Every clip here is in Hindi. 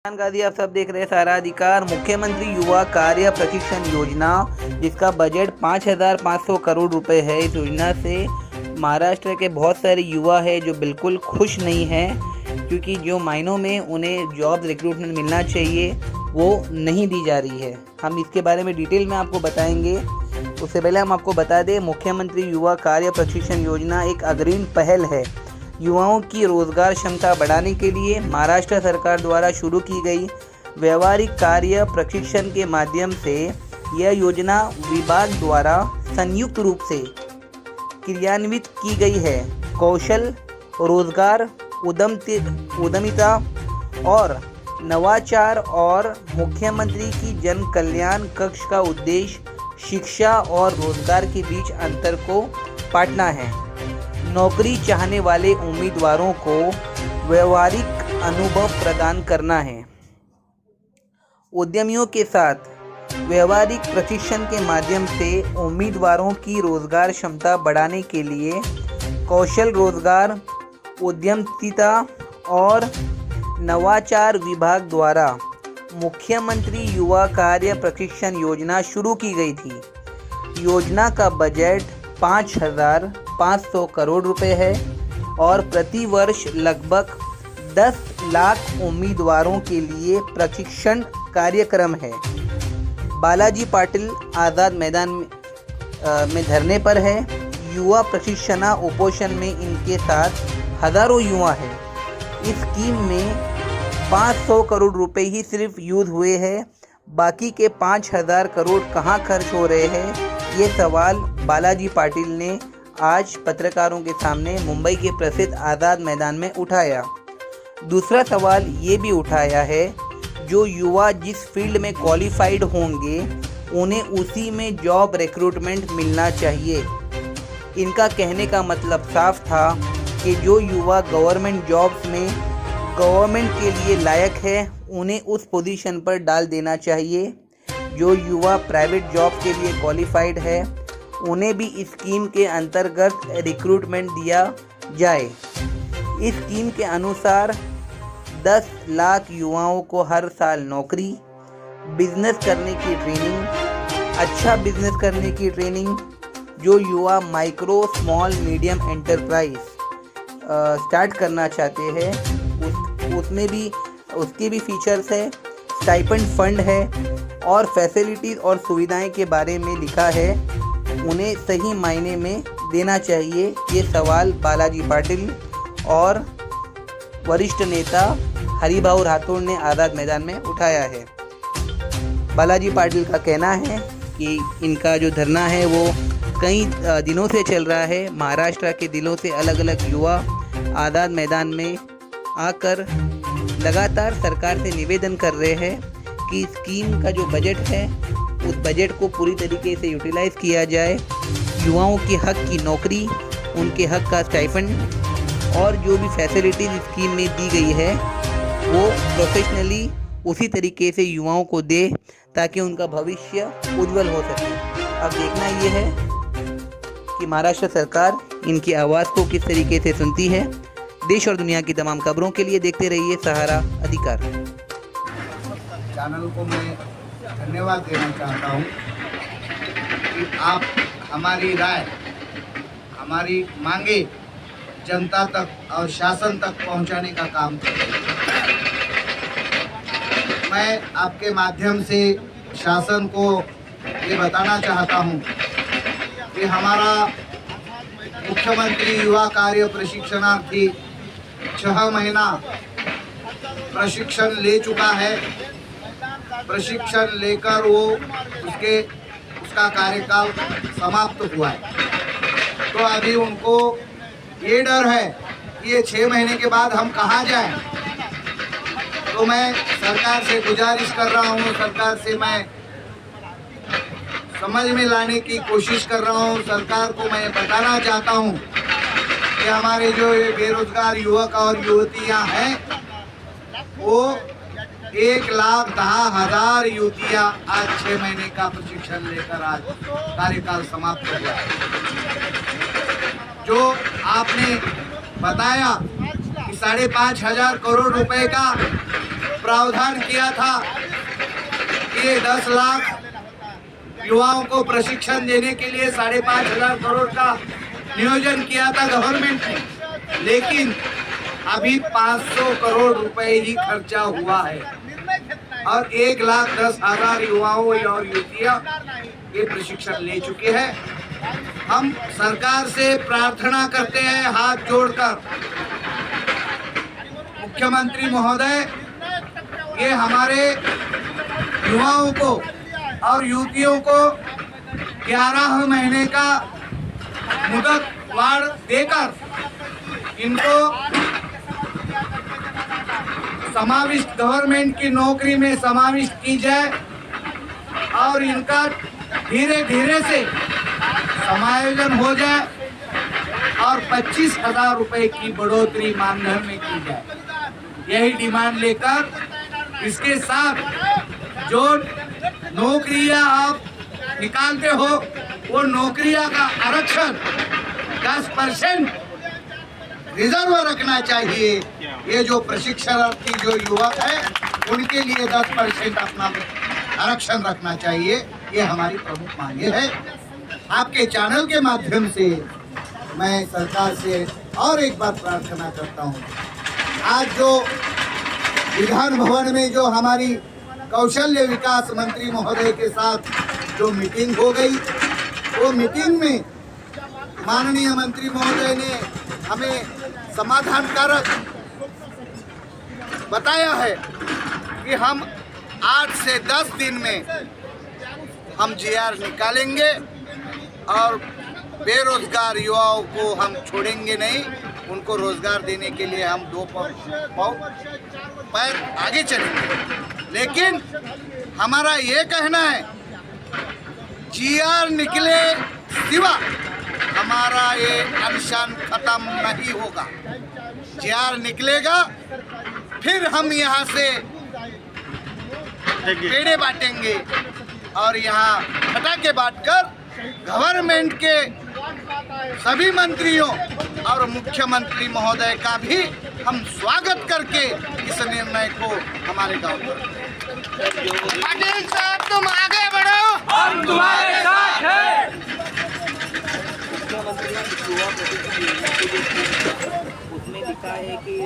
गांधी आप सब देख रहे हैं सारा अधिकार। मुख्यमंत्री युवा कार्य प्रशिक्षण योजना जिसका बजट 5,500 करोड़ रुपए है। इस योजना से महाराष्ट्र के बहुत सारे युवा हैं जो बिल्कुल खुश नहीं हैं, क्योंकि जो मायनों में उन्हें जॉब रिक्रूटमेंट मिलना चाहिए वो नहीं दी जा रही है। हम इसके बारे में डिटेल में आपको बताएंगे। उससे पहले हम आपको बता दें, मुख्यमंत्री युवा कार्य प्रशिक्षण योजना एक अग्रणी पहल है। युवाओं की रोजगार क्षमता बढ़ाने के लिए महाराष्ट्र सरकार द्वारा शुरू की गई व्यवहारिक कार्य प्रशिक्षण के माध्यम से यह योजना विभाग द्वारा संयुक्त रूप से क्रियान्वित की गई है। कौशल, रोजगार, उद्यमिता और नवाचार और मुख्यमंत्री की जन कल्याण कक्ष का उद्देश्य शिक्षा और रोजगार के बीच अंतर को पाटना है। नौकरी चाहने वाले उम्मीदवारों को व्यवहारिक अनुभव प्रदान करना है। उद्यमियों के साथ व्यवहारिक प्रशिक्षण के माध्यम से उम्मीदवारों की रोजगार क्षमता बढ़ाने के लिए कौशल, रोजगार, उद्यमिता और नवाचार विभाग द्वारा मुख्यमंत्री युवा कार्य प्रशिक्षण योजना शुरू की गई थी। योजना का बजट 5,500 करोड़ रुपए है और प्रति वर्ष लगभग 10 लाख उम्मीदवारों के लिए प्रशिक्षण कार्यक्रम है। बालाजी पाटिल आज़ाद मैदान में धरने पर है। युवा प्रशिक्षणा उपोषण में इनके साथ हजारों युवा हैं। इस स्कीम में 500 करोड़ रुपए ही सिर्फ यूज हुए हैं। बाकी के 5,000 करोड़ कहाँ खर्च हो रहे हैं, ये सवाल बालाजी पाटिल ने आज पत्रकारों के सामने मुंबई के प्रसिद्ध आज़ाद मैदान में उठाया। दूसरा सवाल ये भी उठाया है, जो युवा जिस फील्ड में क्वालिफाइड होंगे उन्हें उसी में जॉब रिक्रूटमेंट मिलना चाहिए। इनका कहने का मतलब साफ था कि जो युवा गवर्नमेंट जॉब्स में गवर्नमेंट के लिए लायक है उन्हें उस पोजीशन पर डाल देना चाहिए। जो युवा प्राइवेट जॉब के लिए क्वालिफाइड है उन्हें भी इस स्कीम के अंतर्गत रिक्रूटमेंट दिया जाए। इस स्कीम के अनुसार 10 लाख युवाओं को हर साल नौकरी, बिजनेस करने की ट्रेनिंग, अच्छा बिजनेस करने की ट्रेनिंग, जो युवा micro, small, medium enterprise start करना चाहते हैं उसमें भी उसके भी फीचर्स है। स्टाइपेंड फंड है और फैसिलिटीज़ और सुविधाएं के बारे में लिखा है, उन्हें सही मायने में देना चाहिए। ये सवाल बालाजी पाटिल और वरिष्ठ नेता हरिभाऊ राठौड़ ने आज़ाद मैदान में उठाया है। बालाजी पाटिल का कहना है कि इनका जो धरना है वो कई दिनों से चल रहा है। महाराष्ट्र के दिलों से अलग अलग युवा आज़ाद मैदान में आकर लगातार सरकार से निवेदन कर रहे हैं कि स्कीम का जो बजट है उस बजट को पूरी तरीके से यूटिलाइज किया जाए। युवाओं के हक की नौकरी, उनके हक का स्टाइपेंड और जो भी फैसिलिटीज स्कीम में दी गई है वो प्रोफेशनली उसी तरीके से युवाओं को दे ताकि उनका भविष्य उज्जवल हो सके। अब देखना ये है कि महाराष्ट्र सरकार इनकी आवाज़ को किस तरीके से सुनती है। देश और दुनिया की तमाम खबरों के लिए देखते रहिए सहारा अधिकार। चैनल को मैं धन्यवाद देना चाहता हूँ कि आप हमारी राय, हमारी मांगे जनता तक और शासन तक पहुँचाने का काम करें। मैं आपके माध्यम से शासन को ये बताना चाहता हूँ कि हमारा मुख्यमंत्री युवा कार्य प्रशिक्षणार्थी 6 महीना प्रशिक्षण ले चुका है। प्रशिक्षण लेकर वो उसका कार्यकाल समाप्त हुआ है। तो अभी उनको ये डर है कि ये 6 महीने के बाद हम कहाँ जाएं। तो मैं सरकार से गुजारिश कर रहा हूँ, सरकार से मैं समझ में लाने की कोशिश कर रहा हूँ। सरकार को मैं बताना चाहता हूँ कि हमारे जो ये बेरोजगार युवक और युवतियाँ हैं वो 1,10,000 युवतियाँ आज 6 महीने का प्रशिक्षण लेकर आज कार्यकाल समाप्त हुआ। जो आपने बताया कि 5,500 करोड़ रुपए का प्रावधान किया था कि 10 लाख युवाओं को प्रशिक्षण देने के लिए 5,500 करोड़ का नियोजन किया था गवर्नमेंट ने, लेकिन अभी 500 करोड़ रुपए ही खर्चा हुआ है और 1,10,000 युवाओं और युवतियां ये प्रशिक्षण ले चुके हैं। हम सरकार से प्रार्थना करते हैं हाथ जोड़कर, मुख्यमंत्री महोदय ये हमारे युवाओं को और युवतियों को 11 महीने का मुदत वार देकर इनको समाविष्ट गवर्नमेंट की नौकरी में समाविष्ट की जाए और इनका धीरे धीरे से समायोजन हो जाए और 25,000 रुपए की बढ़ोतरी मानधन में की जाए। यही डिमांड लेकर इसके साथ जो नौकरियां आप निकालते हो वो नौकरियां का आरक्षण 10% रिजर्व रखना चाहिए। ये जो प्रशिक्षणार्थी जो युवक है उनके लिए 10% अपना आरक्षण रखना चाहिए। ये हमारी प्रमुख मांगे है। आपके चैनल के माध्यम से मैं सरकार से और एक बार प्रार्थना करता हूँ, आज जो विधान भवन में जो हमारी कौशल्य विकास मंत्री महोदय के साथ जो मीटिंग हो गई, वो मीटिंग में माननीय मंत्री महोदय ने हमें समाधानकारक बताया है कि हम 8 से 10 दिन में हम GR निकालेंगे और बेरोजगार युवाओं को हम छोड़ेंगे नहीं, उनको रोजगार देने के लिए हम 2 पैर आगे चलेंगे। लेकिन हमारा ये कहना है GR निकले सिवा हमारा ये अनशन खत्म नहीं होगा। GR निकलेगा फिर हम यहाँ से पेड़े बांटेंगे और यहाँ पटाखे बांटकर गवर्नमेंट के सभी मंत्रियों और मुख्यमंत्री महोदय का भी हम स्वागत करके इस निर्णय को हमारे गांव में। पाटिल साहब तुम आगे बढ़ो, हम तुम्हारे साथ हैं। उसमें लिखा है कि ये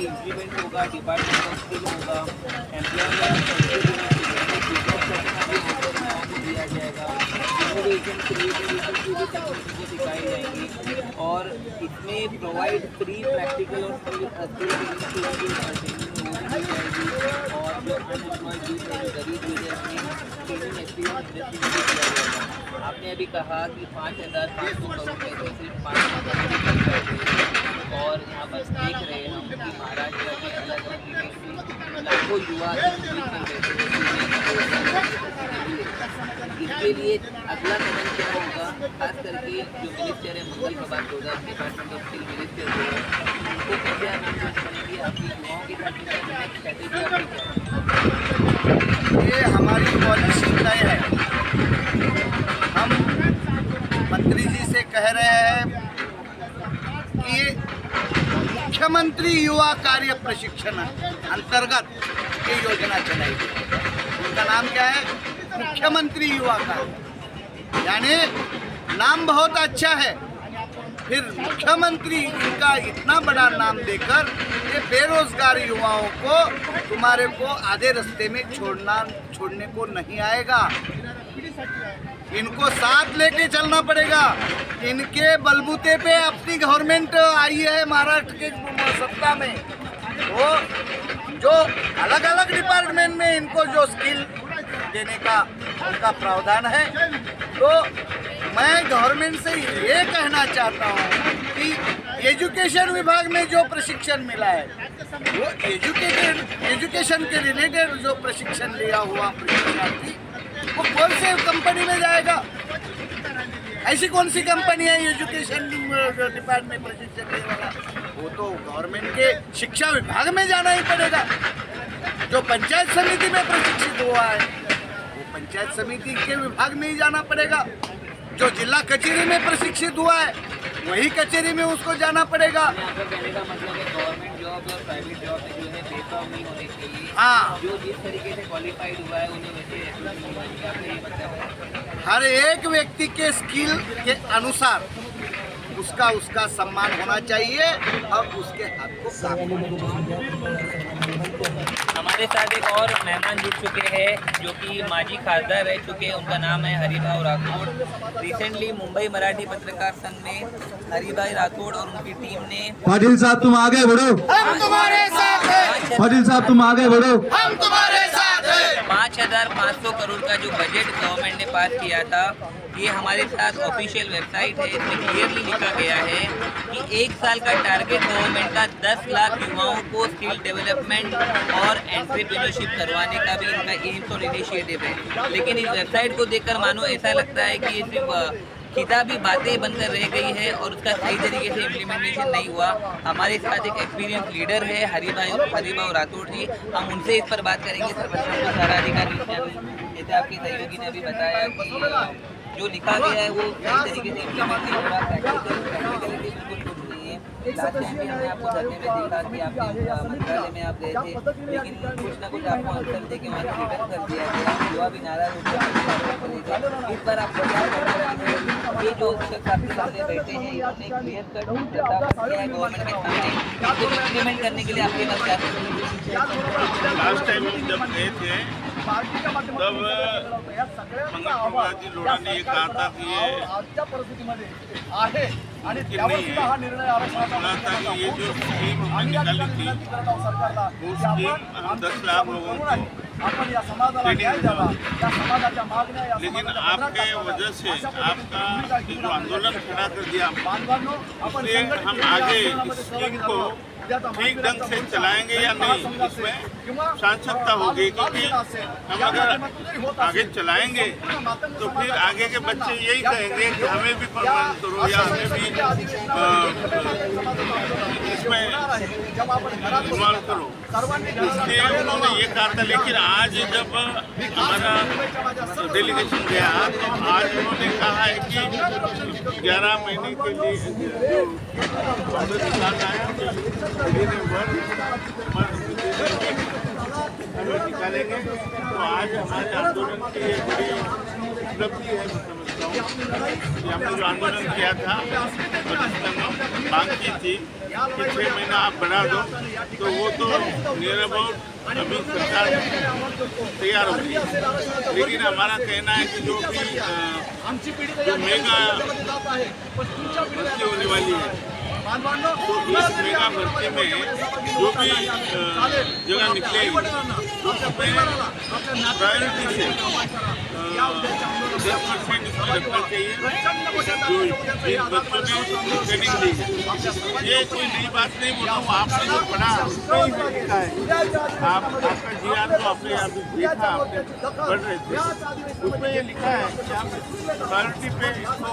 इम्प्लीमेंट होगा, डिपार्टमेंट ऑफ स्किल होगा, एम्प्लॉयमेंट दिया जाएगा, इनोवेशन क्रिएटिविटी की भी तकनीकें सिखाई जाएंगी और इसमें प्रोवाइड फ्री प्रैक्टिकल और स्किल ट्रेनिंग और जो अनएम्प्लॉयड यूथ है, गरीब यूथ है, अपनी ट्रेनिंग एक्सपीरियंस इंडस्ट्री में दिया जाएगा। आपने अभी कहा कि 5,500 करोड़ पैसे सिर्फ 5,000 और यहाँ पर देख रहे हैं हम कि महाराष्ट्र के अलग अलग यूनिवर्सिटी लाखों युवा इसके लिए अगला कदम क्या होगा? खास करके जो मिनिस्टर है Mangal Prabhat गौदा, department of skill minister है, उनको कैसे अनाउंसमेंट करेंगे? आपकी युवाओं के साथ स्ट्रैटेजी आपकी ये हमारी पॉलिसी तय है। हम मंत्री जी से कह रहे हैं कि मुख्यमंत्री युवा कार्य प्रशिक्षण अंतर्गत ये योजना चलाई गई। उनका नाम क्या है? मुख्यमंत्री युवा कार्य, यानी नाम बहुत अच्छा है, फिर मुख्यमंत्री इनका इतना बड़ा नाम देकर ये बेरोजगार युवाओं को तुम्हारे को आधे रास्ते में छोड़ने को नहीं आएगा। इनको साथ लेके चलना पड़ेगा। इनके बलबूते पे अपनी गवर्नमेंट आई है महाराष्ट्र के सत्ता में, वो जो अलग अलग डिपार्टमेंट में इनको जो स्किल देने का उनका प्रावधान है। तो मैं गवर्नमेंट से ये कहना चाहता हूँ कि एजुकेशन विभाग में जो प्रशिक्षण मिला है वो एजुकेशन के रिलेटेड जो प्रशिक्षण लिया हुआ प्रशिक्षणार्थी वो कौन से कंपनी में जाएगा? ऐसी कौन सी कंपनी है एजुकेशन डिपार्टमेंट में प्रशिक्षण देने वाला? वो तो गवर्नमेंट के शिक्षा विभाग में जाना ही पड़ेगा। जो पंचायत समिति में प्रशिक्षित हुआ है वो पंचायत समिति के विभाग में ही जाना पड़ेगा। जो जिला कचहरी में प्रशिक्षित हुआ है वही कचहरी में उसको जाना पड़ेगा। कहने का मतलब है गवर्नमेंट जॉब जॉब और प्राइवेट जॉब में जो है भेदभाव नहीं होने चाहिए। हाँ। जो जिस तरीके से क्वालिफाइड हुआ है उन्हें वैसे recruitment नहीं होनी चाहिए। आपका ये मतलब है। हर एक व्यक्ति के स्किल के अनुसार उसका सम्मान होना चाहिए और उसके हक को प्राप्त होना चाहिए। हमारे साथ एक और मेहमान जुड़ चुके हैं जो कि माजी खासदार रह चुके हैं। उनका नाम है हरिभाऊ राठौड़। रिसेंटली मुंबई मराठी पत्रकार संघ में हरिभाई राठौड़ और उनकी टीम ने पाटिल साहब तुम आगे बढ़ो, हम तुम्हारे साथ हैं, पाटिल साहब तुम आगे बढ़ो। हम तुम्हारे साथ हैं। 5,500 करोड़ का जो बजट गवर्नमेंट ने पास किया था, ये हमारे साथ ऑफिशियल वेबसाइट है। इसमें क्लियरली लिखा गया है कि 1 साल का टारगेट गवर्नमेंट का 10 लाख युवाओं को स्किल डेवलपमेंट और एंटरप्रेन्योरशिप करवाने का भी इनका एम्स और इनिशिएटिव है। लेकिन इस वेबसाइट को देखकर मानो ऐसा लगता है कि ये सिर्फ किताबी बातें बनकर रह गई है और उसका सही तरीके से इम्प्लीमेंटेशन नहीं हुआ। हमारे साथ एक एक्सपीरियंस लीडर है हरिभाऊ राठौड़ जी। हम उनसे इस पर बात करेंगे। सर्वश्रेष्ठ सारा अधिकारी जैसे आपके सहयोगी ने अभी बताया कि जो लिखा गया है वो सही तरीके से इम्प्लीमेंट नहीं हो रहा। प्रैक्टिकलिटी बिल्कुल कुछ नहीं है। लास्ट टाइम भी हमने आपको धरने में देखा कि आपके मंत्रालय में आप गए थे, लेकिन कुछ ना कुछ आपको आंसर दे के वहाँ से रिटर्न कर दिया गया। युवा भी नाराज होकर इस बार आपको क्या करना है? ये जो शख्स आपके सामने बैठे हैं इन्होंने क्लियर कट किया है गवर्नमेंट के सामने। इसको इम्प्लीमेंट करने के लिए आपके पास क्या है? लास्ट टाइम जब गए थे तब मंगल लोढ़ा ने ये कहा था कि ये मुमकिन नहीं है। बोला था कि ये जो स्कीम हमने निकाली थी वो स्कीम हम 10 लाख लोगों को ट्रेनिंग देगा। लेकिन आपके वजह से आपका जो आंदोलन खड़ा कर दिया, इसलिए हम आगे इस स्कीम को ठीक ढंग से चलाएंगे या नहीं, इसमें सार्थकता होगी। क्योंकि हम अगर आगे चलाएंगे तो फिर आगे के बच्चे यही कहेंगे कि हमें भी परमानेंट करो या हमें भी इसमें इन्वॉल्व करो। इसलिए उन्होंने ये कहा था। लेकिन आज जब हमारा डेलीगेशन गया तो आज उन्होंने कहा है कि 11 महीने के लिए जो निकालना है हमें निकालेंगे। तो आज हमारे आंदोलन की ये बड़ी उपलब्धि है। मैं समझता हूँ कि हमने जो आंदोलन किया था और जिसमें मांग की थी कि 6 महीना आप बढ़ा दो, तो वो तो नियर अबाउट अभी सरकार तैयार हो गई। लेकिन हमारा कहना है कि जो मेगा भर्ती होने वाली है तो इस मेगा भर्ती में जो भी जगह निकलेगी उसमें प्रायोरिटी से 10% इसमें रखना चाहिए जो इन बच्चों ने ट्रेनिंग दी है। ये कोई नई बात नहीं बोला हूँ, आपने जो पढ़ा उसमें ही लिखा है। आपका GR तो आपने अभी देखा, आपने पढ़ रहे थे, उसमें ये लिखा है कि हम प्रायोरिटी पे इसको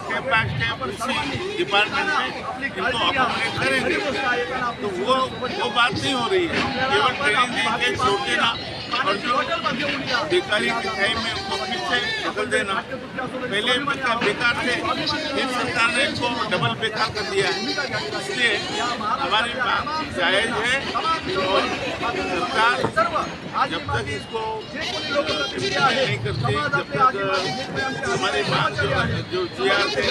स्टेप बाय स्टेप इसी डिपार्टमेंट में इनको अकोमोडेट करेंगे। तो वो बात नहीं हो रही है। केवल ट्रेनिंग देंगे, छोड़ देना और जो बेकारी के टाइम में उनको फिर से बदल देना। पहले बच्चा बेकार थे, फिर सरकार ने इनको डबल बेकार कर दिया है। इसलिए हमारी बात जायज़ है और सरकार जब तक इसको नहीं करती, जब तक हमारी बात जो GR थे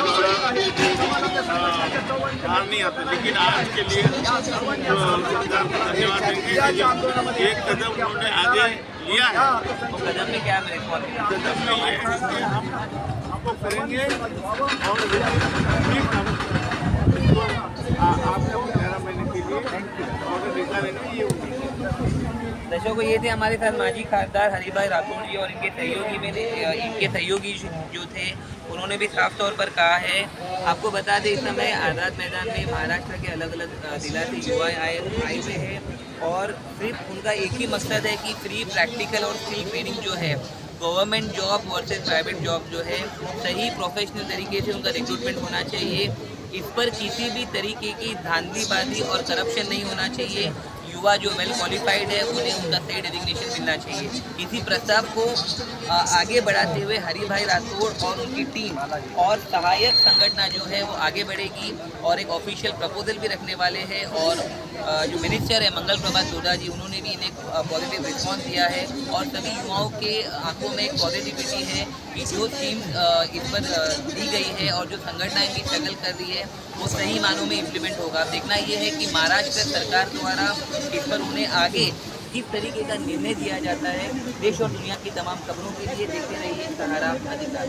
बाहर नहीं आता। लेकिन आज के लिए सरकार को धन्यवाद देंगे। एक कदम उन्होंने आगे लिया है। तो कदम में क्या कदम में ये है कि हम आपको करेंगे और ठीक हम आपको 11 महीने के लिए ऑर्डर निकालेंगे। ये दर्शकों, ये थे हमारे साथ माजी खासदार हरिभाई राठौड़ जी और इनके सहयोगी जो थे, उन्होंने भी साफ तौर पर कहा है। आपको बता दें, इस समय आज़ाद मैदान में महाराष्ट्र के अलग अलग जिला से युवा आए हुए हैं और सिर्फ उनका एक ही मकसद है कि फ्री प्रैक्टिकल और स्किल ट्रेनिंग जो है government job versus private job जो है सही प्रोफेशनल तरीके से उनका रिक्रूटमेंट होना चाहिए। इस पर किसी भी तरीके की धांधलीबाजी और करप्शन नहीं होना चाहिए। युवा जो वेल क्वालिफाइड है उन्हें उनका सही डेजिग्नेशन मिलना चाहिए। इसी प्रस्ताव को आगे बढ़ाते हुए हरि भाई राठौड़ और उनकी टीम और सहायक संगठन जो है वो आगे बढ़ेगी और एक ऑफिशियल प्रपोजल भी रखने वाले हैं। और जो मिनिस्टर है मंगल प्रभात लोढ़ा जी, उन्होंने भी इन्हें पॉजिटिव रिस्पॉन्स दिया है और सभी युवाओं के आंखों में एक पॉजिटिविटी है कि जो स्कीम इस पर दी गई है और जो संगठनाएं भी स्ट्रगल कर रही है वो सही मानों में इम्प्लीमेंट होगा। देखना ये है कि महाराष्ट्र सरकार द्वारा इस पर उन्हें आगे किस तरीके का निर्णय दिया जाता है। देश और दुनिया की तमाम खबरों के लिए देखते रहिए सहारा अधिकार।